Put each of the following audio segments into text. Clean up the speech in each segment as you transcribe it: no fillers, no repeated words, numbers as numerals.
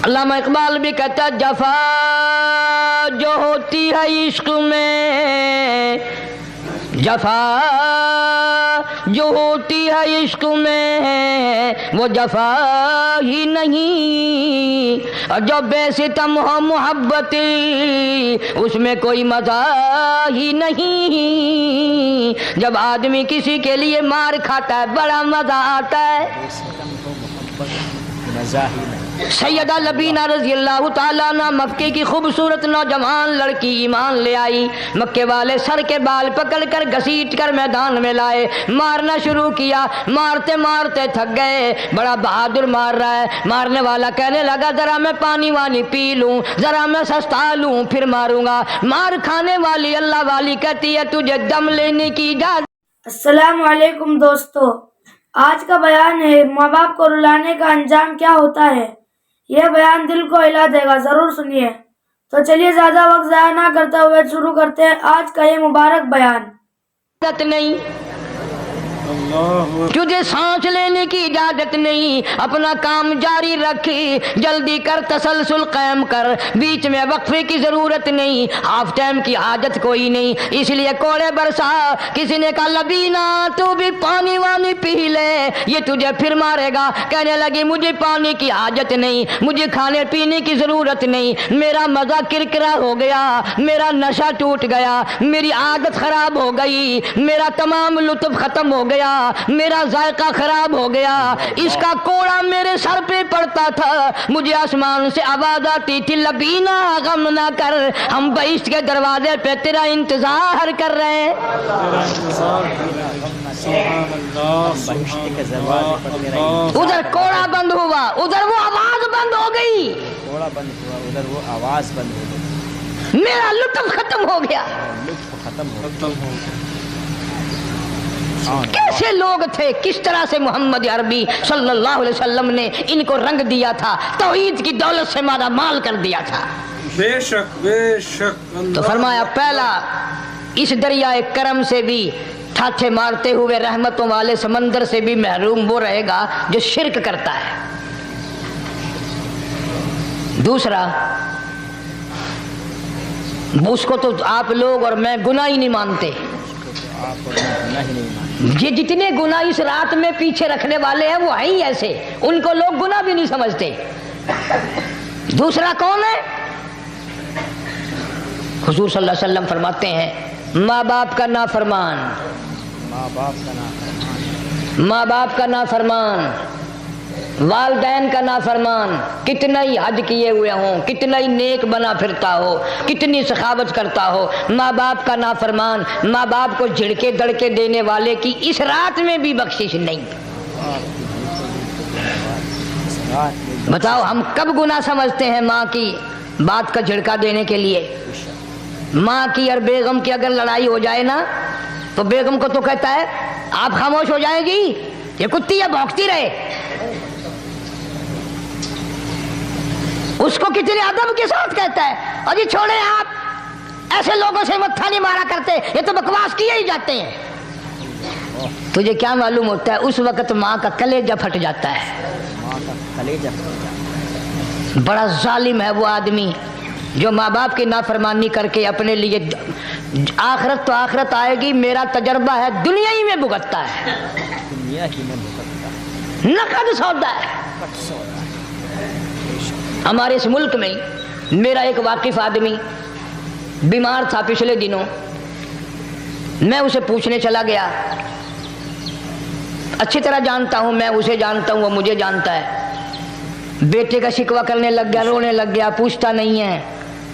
علامہ اقبال بھی کہتا جفا جو ہوتی ہے عشق میں، جفا جو ہوتی ہے عشق میں وہ جفا ہی نہیں، اور جو بے ستم ہو محبت اس میں کوئی مزہ ہی نہیں۔ جب آدمی کسی کے لیے مار کھاتا ہے بڑا مزہ آتا ہے۔ سیدہ لبینہ رضی اللہ تعالیٰ عنہ مکے کی خوبصورت نوجوان لڑکی ایمان لے آئی، مکے والے سر کے بال پکڑ کر گھسیٹ کر میدان میں لائے، مارنا شروع کیا، مارتے مارتے تھک گئے، بڑا بہادر مار رہا ہے۔ مارنے والا کہنے لگا ذرا میں پانی وانی پی لوں، ذرا میں سستا لوں پھر ماروں گا۔ مار کھانے والی اللہ والی کہتی ہے تجھے دم لینے کی اجازت۔ السلام علیکم دوستو، آج کا بیان ہے ماں باپ کو رلانے کا انجام کیا ہوتا ہے۔ یہ بیان دل کو ہلا دے گا، ضرور سنیے۔ تو چلیے زیادہ وقت ضائع نہ کرتے ہوئے شروع کرتے ہیں آج کا یہ مبارک بیان۔ نہیں تجھے سانس لینے کی اجازت نہیں، اپنا کام جاری رکھ، جلدی کر، تسلسل قائم کر، بیچ میں وقفے کی ضرورت نہیں، ہاف ٹائم کی حاجت کوئی نہیں، اس لیے کوڑے برسا۔ کسی نے کہا لبینہ تو بھی پانی وانی پی لے، یہ تجھے پھر مارے گا۔ کہنے لگی مجھے پانی کی حاجت نہیں، مجھے کھانے پینے کی ضرورت نہیں، میرا مزہ کرکرا ہو گیا، میرا نشہ ٹوٹ گیا، میری عادت خراب ہو گئی، میرا تمام لطف ختم ہو گیا، میرا ذائقہ خراب ہو گیا، اس کا کوڑا میرے سر پہ پڑتا تھا، مجھے آسمان سے آواز آتی تھی لبینہ غم نہ کر، ہم بہشت کے دروازے پہ تیرا انتظار کر رہے ہیں۔ ادھر کوڑا بند ہوا، ادھر وہ آواز بند ہو گئی، کوڑا بند ہوا، ادھر وہ آواز بند ہو گئی، میرا لطف ختم ہو گیا۔ کیسے لوگ تھے، کس طرح سے محمد عربی صلی اللہ علیہ وسلم نے ان کو رنگ دیا تھا، توحید کی دولت سے مالا مال کر دیا تھا۔ بے شک بے شک۔ تو فرمایا پہلا اس دریائے کرم سے بھی ٹھاٹھے مارتے ہوئے رحمتوں والے سمندر سے بھی محروم وہ رہے گا جو شرک کرتا ہے۔ دوسرا اس کو تو آپ لوگ اور میں گناہ ہی نہیں مانتے، یہ جتنے گناہ اس رات میں پیچھے رکھنے والے ہیں وہ ہیں ہی ایسے، ان کو لوگ گناہ بھی نہیں سمجھتے۔ دوسرا کون ہے؟ حضور صلی اللہ علیہ وسلم فرماتے ہیں ماں باپ کا نافرمان، ماں باپ کا نافرمان، والدین کا نافرمان، کتنا ہی حج کیے ہوئے ہوں، کتنا ہی نیک بنا پھرتا ہو، کتنی سخاوت کرتا ہو، ماں باپ کا نافرمان، ماں باپ کو جھڑکے دڑکے دینے والے کی اس رات میں بھی بخشش نہیں۔ بتاؤ ہم کب گناہ سمجھتے ہیں ماں کی بات کا جھڑکا دینے کے لیے؟ ماں کی اور بیگم کی اگر لڑائی ہو جائے نا تو بیگم کو تو کہتا ہے آپ خاموش ہو جائے گی، یہ کتی ہے بھونکتی رہے۔ اس کو کتنے ادب کے ساتھ کہتا ہے اور یہ چھوڑے آپ ایسے لوگوں سے متھا نہیں مارا کرتے، یہ تو بکواس کیے ہی جاتے ہیں۔ تجھے کیا معلوم ہوتا ہے اس وقت ماں کا کلیجہ پھٹ جاتا ہے۔ بڑا ظالم ہے وہ آدمی جو ماں باپ کی نافرمانی کر کے اپنے لیے آخرت تو آخرت آئے گی، میرا تجربہ ہے دنیا ہی میں بھگتتا ہے، نقد سودا ہے۔ ہمارے اس ملک میں میرا ایک واقف آدمی بیمار تھا پچھلے دنوں، میں اسے پوچھنے چلا گیا، اچھی طرح جانتا ہوں، میں اسے جانتا ہوں وہ مجھے جانتا ہے۔ بیٹے کا شکوہ کرنے لگ گیا، رونے لگ گیا، پوچھتا نہیں ہے،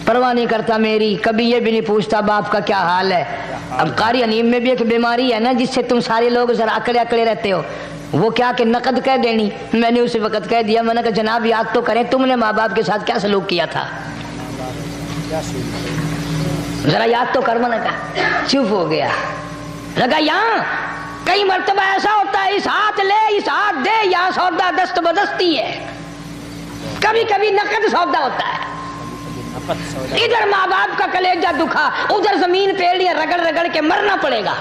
پرواہ نہیں کرتا میری، کبھی یہ بھی نہیں پوچھتا باپ کا کیا حال ہے۔ اب قاری انیم میں بھی ایک بیماری ہے نا جس سے تم سارے لوگ ذرا اکڑے اکڑے رہتے ہو، وہ کیا کہ نقد کہہ دینی۔ میں نے اسی وقت کہہ دیا، میں نے کہا جناب یاد تو کریں تم نے ماں باپ کے ساتھ کیا سلوک کیا تھا، ذرا یاد تو کر۔ میں نے کہا چپ ہو گیا، لگا یہاں کئی مرتبہ ایسا ہوتا ہے اس ہاتھ لے اس ہاتھ دے، یہاں سودا دست بدستی ہے، کبھی کبھی نقد سودا ہوتا ہے۔ ادھر ماں باپ کا کلیجہ دکھا، ادھر زمین پہ لیا رگڑ رگڑ کے مرنا پڑے گا۔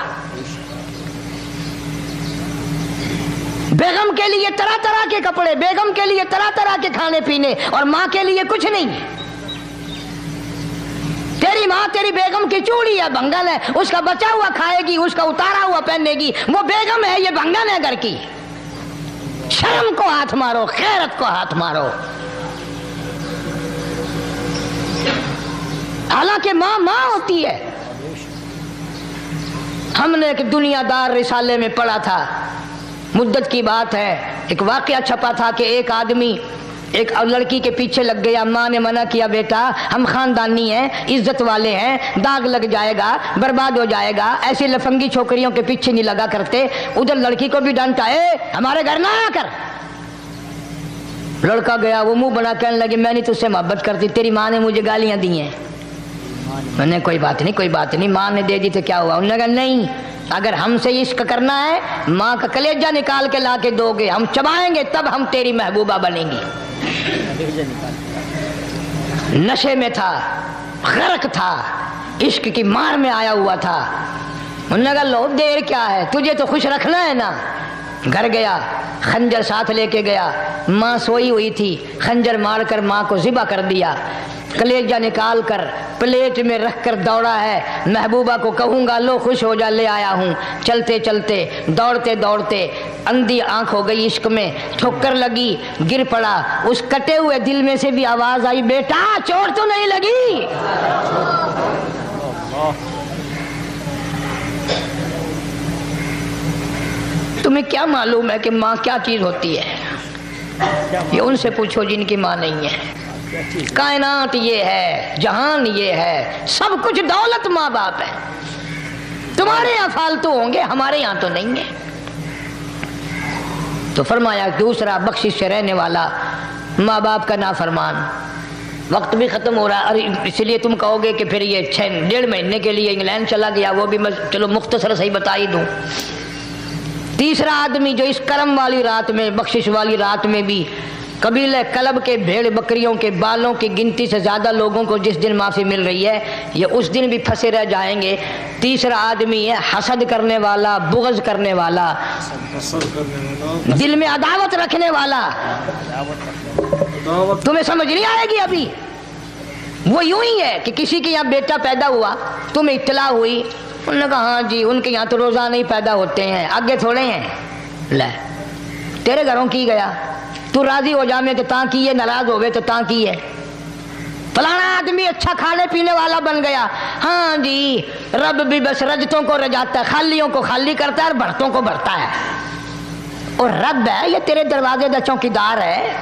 بیگم کے لیے طرح طرح کے کپڑے، بیگم کے لیے طرح طرح کے کھانے پینے، اور ماں کے لیے کچھ نہیں۔ تیری ماں تیری بیگم کی چوڑی ہے، بنگل ہے، اس کا بچا ہوا کھائے گی، اس کا اتارا ہوا پہنے گی، وہ بیگم ہے، یہ بنگل ہے گھر کی۔ شرم کو ہاتھ مارو، غیرت کو ہاتھ مارو۔ حالانکہ ماں ماں ہوتی ہے۔ ہم نے ایک دنیا دار رسالے میں پڑھا تھا، مدت کی بات ہے، ایک واقعہ چھپا تھا کہ ایک آدمی ایک لڑکی کے پیچھے لگ گیا، ماں نے منع کیا، بیٹا ہم خاندانی ہیں، عزت والے ہیں، داغ لگ جائے گا، برباد ہو جائے گا، ایسی لفنگی چھوکریوں کے پیچھے نہیں لگا کرتے۔ ادھر لڑکی کو بھی ڈانٹا، ہمارے گھر نہ آ کر۔ لڑکا گیا، وہ منہ بنا کہنے لگے میں نہیں تجھ سے محبت کرتی، تیری ماں نے مجھے گالیاں دی ہیں۔ میں نے کوئی بات نہیں، کوئی بات نہیں، ماں نے دے دی تو کیا ہوا؟ انہوں نے کہا نہیں، اگر ہم سے عشق کرنا ہے ماں کا کلیجہ نکال کے لا کے دو گے، ہم چبائیں گے تب ہم تیری محبوبہ بنیں گی۔ نشے میں تھا، غرق تھا، عشق کی مار میں آیا ہوا تھا۔ انہوں نے کہا لو دیر کیا ہے، تجھے تو خوش رکھنا ہے نا۔ گھر گیا، خنجر ساتھ لے کے گیا، ماں سوئی ہوئی تھی، خنجر مار کر ماں کو ذبح کر دیا، کلیجہ نکال کر پلیٹ میں رکھ کر دوڑا ہے، محبوبہ کو کہوں گا لو خوش ہو جا، لے آیا ہوں۔ چلتے چلتے دوڑتے دوڑتے اندھی آنکھ ہو گئی عشق میں، ٹھوکر لگی، گر پڑا، اس کٹے ہوئے دل میں سے بھی آواز آئی بیٹا چوٹ تو نہیں لگی؟ تمہیں کیا معلوم ہے کہ ماں کیا چیز ہوتی ہے؟ یہ ان سے پوچھو جن کی ماں نہیں ہے۔ کائنات یہ ہے، جہان یہ ہے، سب کچھ دولت ماں باپ ہے۔ تمہارے یہاں فالتو ہوں گے، ہمارے یہاں تو نہیں ہے۔ تو فرمایا دوسرا بخشش سے رہنے والا ماں باپ کا نافرمان۔ وقت بھی ختم ہو رہا ہے، اس لیے تم کہو گے کہ پھر یہ 1.5 مہینے کے لیے انگلینڈ چلا گیا، وہ بھی میں چلو مختصر صحیح بتا ہی دوں۔ تیسرا آدمی جو اس کرم والی رات میں، بخشش والی رات میں بھی قبیلہ کلب کے بھیڑ بکریوں کے بالوں کی گنتی سے زیادہ لوگوں کو جس دن معافی مل رہی ہے، یہ اس دن بھی پھنسے رہ جائیں گے۔ تیسرا آدمی ہے حسد کرنے والا، بغض کرنے والا، دل میں عداوت رکھنے والا۔ تمہیں سمجھ نہیں آئے گی ابھی۔ وہ یوں ہی ہے کہ کسی کے یہاں بیٹا پیدا ہوا، تمہیں اطلاع ہوئی، انہوں نے کہا ہاں جی ان کے یہاں تو روزانہ ہی پیدا ہوتے ہیں، آگے تھوڑے ہیں۔ لے تیرے گھروں کی گیا، تو راضی ہو جا میں کہ تاں کی ہے، ناراض ہوئے تو تاں کی ہے۔ فلانا آدمی اچھا کھانے پینے والا بن گیا، ہاں جی رب بھی بس رجتوں کو رجاتا ہے، خالیوں کو خالی کرتا ہے اور بھرتوں کو بھرتا ہے۔ اور رب ہے یہ تیرے دروازے دا چوکیدار ہے،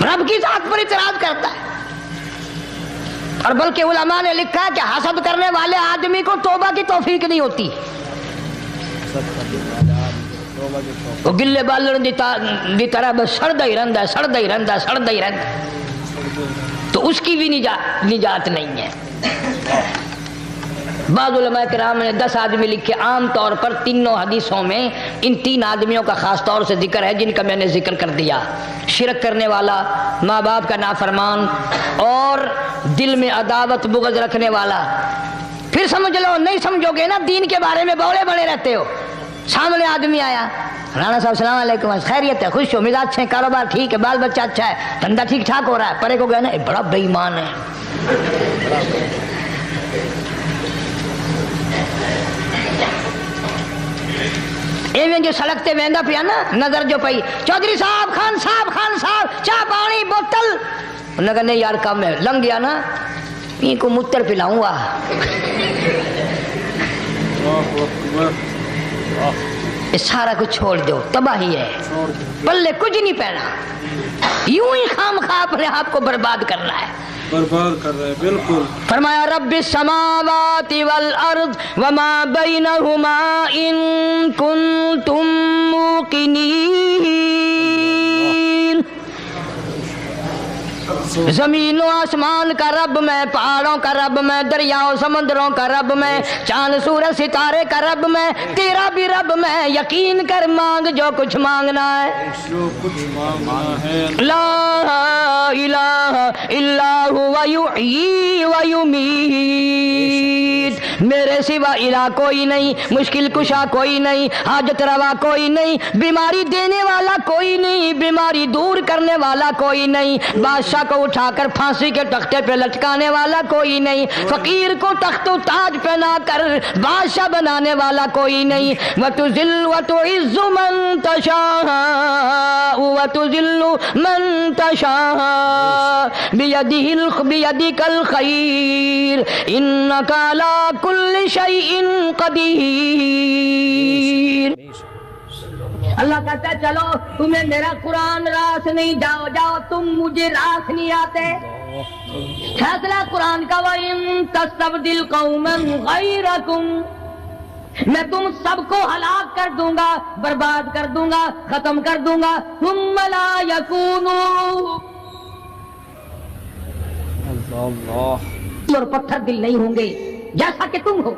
رب کی ذات پر اعتراض کرتا ہے۔ اور بلکہ علماء نے لکھا ہے کہ حسد کرنے والے آدمی کو توبہ کی توفیق نہیں ہوتی۔ وہ گلے بالن دی طرح بس سڑدا ہی رہندا ہے، سڑدا ہی رہندا ہے، سڑدا ہی رہندا ہے، تو اس کی بھی نجات نہیں ہے۔ بعض علماء کرام نے 10 آدمی لکھے، عام طور پر تینوں حدیثوں میں ان 3 آدمیوں کا خاص طور سے ذکر ہے جن کا میں نے ذکر کر دیا۔ شرک کرنے والا، ماں باپ کا نافرمان، اور دل میں عداوت بغض رکھنے والا۔ پھر سمجھ لو، نہیں سمجھو گے نا دین کے بارے میں بولے بڑے رہتے ہو۔ سامنے آدمی آیا، رانا صاحب السلام علیکم، خیریت ہے، خوش ہو، مزاج اچھے، کاروبار ٹھیک ہے، بال بچہ اچھا ہے، دھندا ٹھیک ٹھاک ہو رہا ہے، پرے کو گیا نا بڑا بے ایمان ہے۔ ایویں جو سڑک تے ویندا پیا نا، نظر جو پئی، چودھری صاحب، خان صاحب، چاہ پانی بوتل، انہوں نے کہا نہیں یار کم ہے، لنگ گیا نا پی کو متر پلاؤں گا۔ یہ سارا کچھ چھوڑ دو، تباہی ہے، پلے کچھ نہیں پہنا، یوں ہی خام خواہ اپنے آپ کو برباد کرنا ہے، برباد کر رہے ہیں۔ بالکل فرمایا رب السماوات والارض وما بینہما ان کنتم موقنین، زمین و آسمان کا رب میں، پہاڑوں کا رب میں، دریاؤں سمندروں کا رب میں، چاند سورج ستارے کا رب میں، تیرا بھی رب میں، یقین کر مانگ جو کچھ مانگنا ہے، جو کچھ مانگنا ہے۔ لا الہ الا هو یحیی و یمیت، میرے سوا الہ کوئی نہیں، مشکل کشا کوئی نہیں، حاجت روا کوئی نہیں، بیماری دینے والا کوئی نہیں، بیماری دور کرنے والا کوئی نہیں، بادشاہ کو اٹھا کر پھانسی کے تختے پہ لٹکانے والا کوئی نہیں، فقیر کو تخت و تاج پہنا کر بادشاہ بنانے والا کوئی نہیں۔ وَتُذِلُّ وَتُعِزُّ مَن تَشَاءُ وَتُذِلُّ مَن تَشَاءُ بِيَدِكَ الْخَيْرُ إِنَّكَ عَلَى كُلِّ شَيْءٍ قَدِيرٌ۔ اللہ کہتا ہے چلو تمہیں میرا قرآن راس نہیں، جاؤ جاؤ، تم مجھے راس نہیں آتے۔ فیصلہ قرآن کا وَإِن تَسْتَبْدِلْ قَوْمًا غَيْرَكُمْ، میں تم سب کو ہلاک کر دوں گا، برباد کر دوں گا، ختم کر دوں گا، ثم لا یکونوا، اور پتھر دل نہیں ہوں گے جیسا کہ تم ہو۔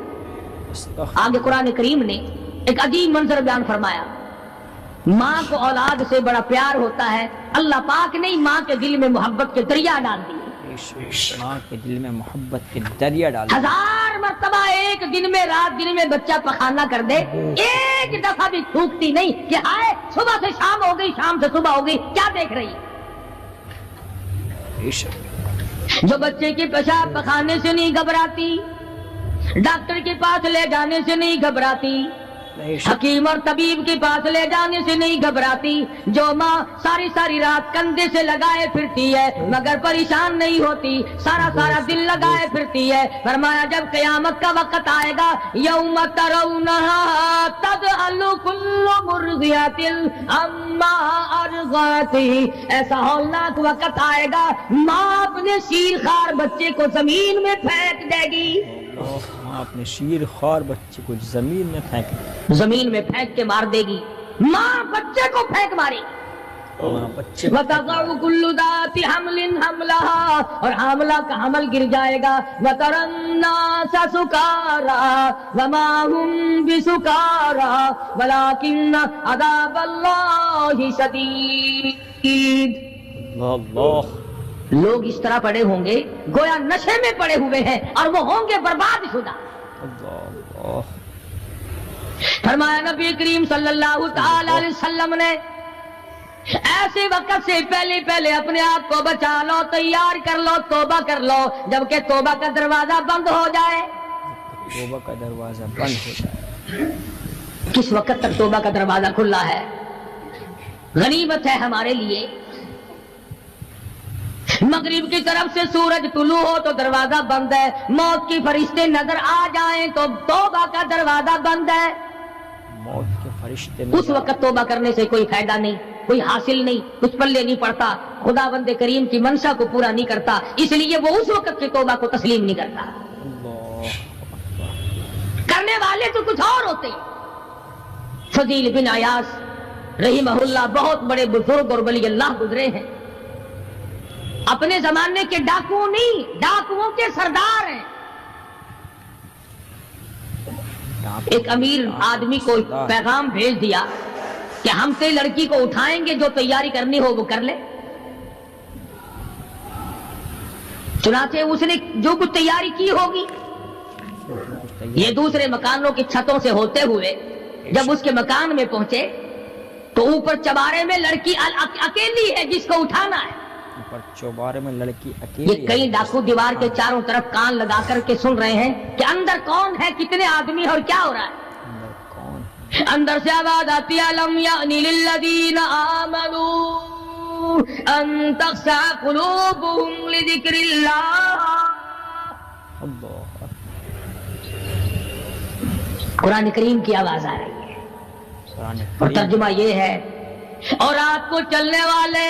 آگے قرآن کریم نے ایک عجیب منظر بیان فرمایا، ماں کو اولاد سے بڑا پیار ہوتا ہے، اللہ پاک نے ماں کے دل میں محبت کے دریا ڈال دیے، ماں کے دل میں محبت کے دریا ڈال دیے۔ 1000 مرتبہ ایک دن میں، رات دن میں بچہ پخانا کر دے، ایک دفعہ بھی تھوکتی نہیں کہ آئے صبح سے شام ہو گئی، شام سے صبح ہو گئی، کیا دیکھ رہی ہے؟ جو بچے کے پیشاب پخانے سے نہیں گھبراتی، ڈاکٹر کے پاس لے جانے سے نہیں گھبراتی، حکیم اور طبیب کے پاس لے جانے سے نہیں گھبراتی، جو ماں ساری ساری رات کندھے سے لگائے پھرتی ہے مگر پریشان نہیں ہوتی، سارا سارا دل لگائے پھرتی ہے، فرمایا جب قیامت کا وقت آئے گا، یوم ترونہا تذہل کل مرضعۃ عما ارضعت، ایسا ہولناک وقت آئے گا ماں اپنے شیر خوار بچے کو زمین میں پھینک دے گی، ماں اپنے شیر خوار بچے کو زمین میں پھینک دے، زمین میں پھینک کے مار دے گی، ماں بچے کو پھینک مارے گی۔ وَتَضَعُ كُلُّ ذَاتِ حَمْلٍ حَمْلَهَا، اور حاملہ کا حمل گر جائے گا، وَتَرَى النَّاسَ سُكَارَىٰ وَمَا هُمْ بِسُكَارَىٰ وَلَٰكِنَّ عَذَابَ اللَّهِ شَدِيدٌ۔ اللہ، لوگ اس طرح پڑے ہوں گے گویا نشے میں پڑے ہوئے ہیں، اور وہ ہوں گے برباد شدہ۔ اللہ، فرمایا نبی کریم صلی اللہ تعالی علیہ وسلم نے ایسے وقت سے پہلے پہلے اپنے آپ کو بچا لو، تیار کر لو، توبہ کر لو، جبکہ توبہ کا دروازہ بند ہو جائے۔ توبہ کا دروازہ بند ہو جائے، کس وقت تک توبہ کا دروازہ کھلا ہے؟ غنیمت ہے ہمارے لیے، مغرب کی طرف سے سورج طلوع ہو تو دروازہ بند ہے، موت کے فرشتے نظر آ جائیں تو توبہ کا دروازہ بند ہے، موت کے فرشتے اس وقت توبہ کرنے سے کوئی فائدہ نہیں، کوئی حاصل نہیں، کچھ پلے نہیں پڑتا، خدا بند کریم کی منشا کو پورا نہیں کرتا، اس لیے وہ اس وقت کی توبہ کو تسلیم نہیں کرتا۔ اللہ، کرنے والے تو کچھ اور ہوتے ہیں۔ فضیل بن عیاض رحمہ اللہ بہت بڑے بزرگ اور ولی اللہ گزرے ہیں، اپنے زمانے کے ڈاکو نہیں، ڈاکوؤں کے سردار ہیں۔ ایک امیر آدمی کو پیغام بھیج دیا کہ ہم سے لڑکی کو اٹھائیں گے، جو تیاری کرنی ہو وہ کر لے۔ چنانچہ اس نے جو کچھ تیاری کی ہوگی، یہ دوسرے مکانوں کی چھتوں سے ہوتے ہوئے جب اس کے مکان میں پہنچے تو اوپر چبارے میں لڑکی اکیلی ہے جس کو اٹھانا ہے۔ اوپر چوبارے میں لڑکی اکیلی یہ کئی ڈاکو دیوار کے چاروں طرف کان لگا کر کے سن رہے ہیں کہ اندر کون ہے، کتنے آدمی اور کیا ہو رہا ہے۔ اندر کون؟ اندر سے آواز آتی ہے، لم یأن للذین آمنوا ان تخشع قلوبهم لذکر اللہ۔ اللہ، قرآن کریم کی آواز آ رہی ہے، قرآن اور کریم، ترجمہ یہ ہے، اور رات کو چلنے والے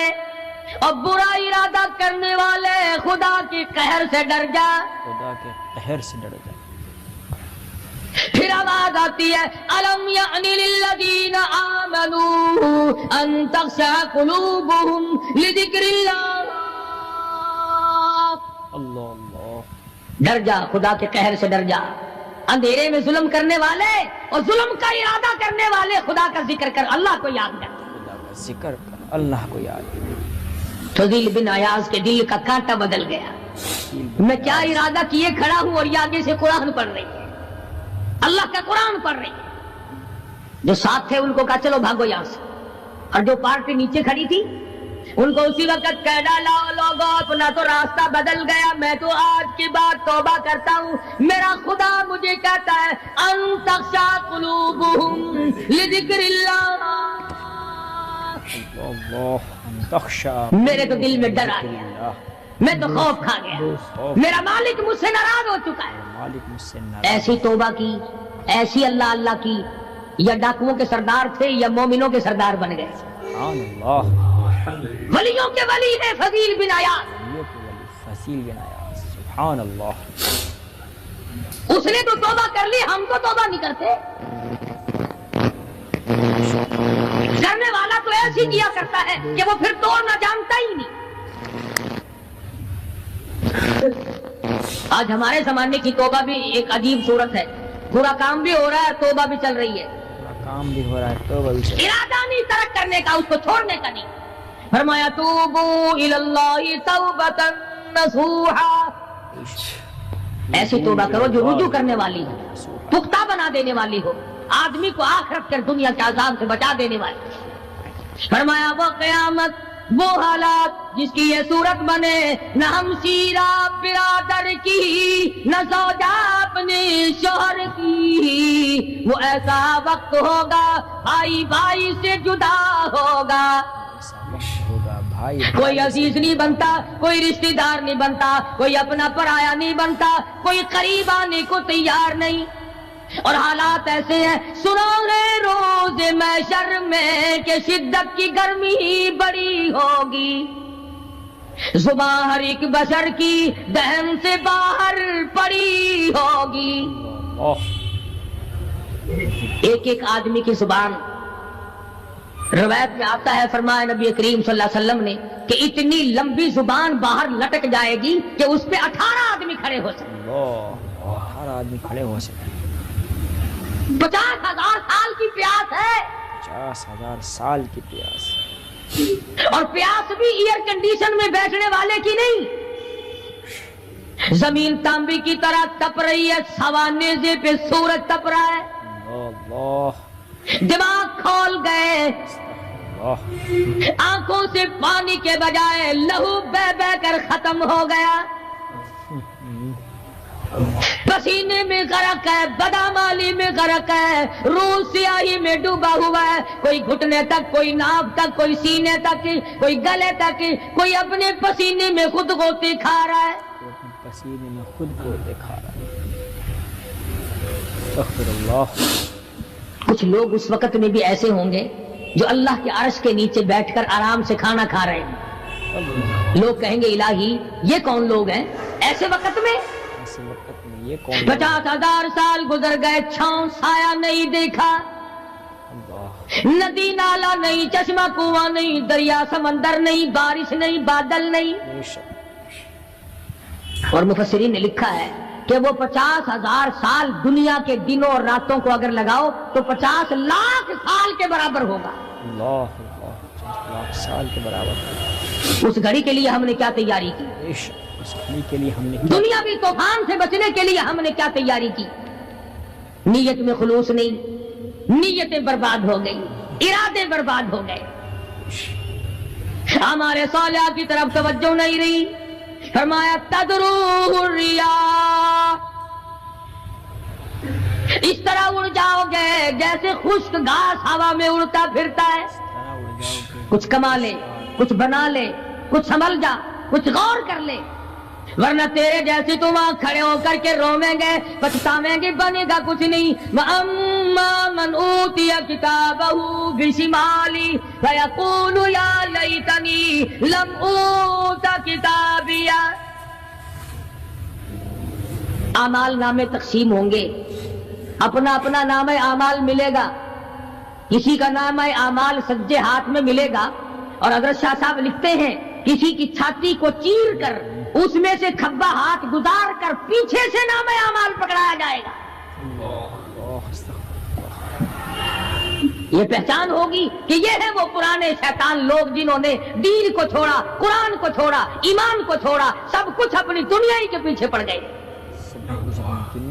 اور برا ارادہ کرنے والے خدا کے قہر سے ڈر جا۔ خدا کے قہر سے ڈر جائے۔ پھر آواز آتی ہے، الم یأن للذین آمنوا ان تخشع قلوبهم لذکر اللہ۔ اللہ، اللہ، ڈر جا، خدا کے قہر سے ڈر جا۔ اندھیرے میں ظلم کرنے والے اور ظلم کا ارادہ کرنے والے خدا کا ذکر کر، اللہ کو یاد کر۔ خدا کا ذکر کر، اللہ کو یاد کر۔ فضیل بن عیاض کے دل کا کانٹا بدل گیا، میں کیا ارادہ کیے کھڑا ہوں اور یہ آگے سے قرآن پڑھ رہی ہے۔ اللہ کا قرآن پڑھ رہی ہے. جو ساتھ تھے ان کو کہا چلو بھاگو یہاں سے، اور جو پارٹی نیچے کھڑی تھی ان کو اسی وقت کہہ ڈالا لوگوں اپنا تو راستہ بدل گیا، میں تو آج کے بعد توبہ کرتا ہوں. میرا خدا مجھے کہتا ہے ان تخشع قلوبہم لذکر اللہ. میرے تو دل میں ڈر آ گیا، میں تو خوف کھا گیا، میرا مالک مجھ سے ناراض ہو چکا ہے. ایسی توبہ کی، ایسی اللہ اللہ کی، یا ڈاکوؤں کے سردار تھے یا مومنوں کے سردار بن گئے. سبحان اللہ. ولیوں کے ولی ہے فضیل بن عیاض. فضیل بن عیاض. سبحان اللہ. اس نے تو توبہ کر لی، ہم تو توبہ نہیں کرتے. کرنے والا تو ایسی کیا کرتا ہے کہ وہ پھر توڑنا جانتا ہی نہیں. آج ہمارے زمانے کی توبہ بھی ایک عجیب صورت ہے. پورا کام بھی ہو رہا ہے، توبہ بھی چل رہی ہے. کام بھی ہو رہا ہے، توبہ بھی چل رہی ہے. ارادہ نہیں ترک کرنے کا، اس کو چھوڑنے کا نہیں. فرمایا توبو الی اللہ توبۃ نصوحا. ایسی توبہ کرو جو رجوع کرنے والی ہو، پختہ بنا دینے والی ہو، آدمی کو آخرت کر دنیا کے عذاب سے بچا دینے والی. فرمایا وہ قیامت، وہ حالات جس کی یہ صورت بنے، نہ ہم شیرہ برادر کی، نہ زوجہ اپنے شوہر کی. وہ ایسا وقت ہوگا بھائی بھائی سے جدا ہوگا. کوئی عزیز نہیں بنتا، کوئی رشتہ دار نہیں بنتا، کوئی اپنا پرایا نہیں بنتا، کوئی قریب آنے کو تیار نہیں. اور حالات ایسے ہیں، سنو گے روز محشر میں کہ شدت کی گرمی بڑی ہوگی، زبان ہر ایک بشر کی دہن سے باہر پڑی ہوگی. ایک ایک آدمی کی زبان، روایت میں آتا ہے، فرمایا نبی کریم صلی اللہ علیہ وسلم نے کہ اتنی لمبی زبان باہر لٹک جائے گی کہ اس پہ 18 آدمی کھڑے ہو سکتے. 18 آدمی کھڑے ہو سکتے. 50,000 سال کی پیاس ہے. 50,000 سال کی پیاس. اور پیاس بھی ایئر کنڈیشن میں بیٹھنے والے کی نہیں. زمین تانبی کی طرح تپ رہی ہے، سوانیزے پہ سورج تپ رہا ہے. اللہ. دماغ کھول گئے، آنکھوں سے پانی کے بجائے لہو بہ بہ کر ختم ہو گیا. پسینے میں غرق ہے، بدامالی میں غرق ہے، روح سیاہی میں ڈوبا ہوا ہے. کوئی گھٹنے تک، کوئی ناک تک، کوئی سینے تک، کوئی گلے تک، کوئی اپنے پسینے میں خود کو دکھا رہا ہے. پسینے میں خود کو دکھا رہا ہے. استغفر اللہ. کچھ لوگ اس وقت میں بھی ایسے ہوں گے جو اللہ کے عرش کے نیچے بیٹھ کر آرام سے کھانا کھا رہے ہیں. لوگ کہیں گے الہی یہ کون لوگ ہیں ایسے وقت میں؟ ایسے وقت میں یہ کون؟ 50,000 سال گزر گئے، چھاؤں سایہ نہیں دیکھا، ندی نالا نہیں، چشمہ کنواں نہیں، دریا سمندر نہیں، بارش نہیں، بادل نہیں. اور مفسرین نے لکھا ہے کہ وہ 50,000 سال دنیا کے دنوں اور راتوں کو اگر لگاؤ تو 50 لاکھ سال کے برابر ہوگا. اللہ. 50 لاکھ سال کے برابر. اس گھڑی کے لیے ہم نے کیا تیاری کی؟ اس گھڑی کے لیے ہم نے دنیاوی طوفان سے بچنے کے لیے ہم نے کیا تیاری کی؟ نیت میں خلوص نہیں، نیتیں برباد ہو گئی، ارادے برباد ہو گئے، ہمارے صالحہ کی طرف توجہ نہیں رہی. فرمایا تدروہ الریاح، اس طرح اڑ جاؤ گے جیسے خشک گھاس ہوا میں اڑتا پھرتا ہے. کچھ کما لے، کچھ بنا لے، کچھ سنبھل جا، کچھ غور کر لے، ورنہ تیرے جیسے تم وہاں کھڑے ہو کر کے رویں گے، پچھتاویں گے، بنے گا کچھ نہیں. وَأَمَّا مَنْ أُوتِيَ كِتَابَهُ بِشِمَالِهِ فَيَقُولُ يَا لَيْتَنِي لَمْ أُوتَ كِتَابِيَهْ. اعمال نامے تقسیم ہوں گے، اپنا اپنا نامہ اعمال ملے گا. کسی کا نامہ اعمال سجے ہاتھ میں ملے گا، اور حضرت شاہ صاحب لکھتے ہیں کسی کی چھاتی کو چیر کر اس میں سے کھبا ہاتھ گزار کر پیچھے سے نامہ اعمال پکڑایا جائے گا. یہ پہچان ہوگی کہ یہ ہے وہ پرانے شیطان لوگ جنہوں نے دین کو چھوڑا، قرآن کو چھوڑا، ایمان کو چھوڑا، سب کچھ اپنی دنیا ہی کے پیچھے پڑ گئے.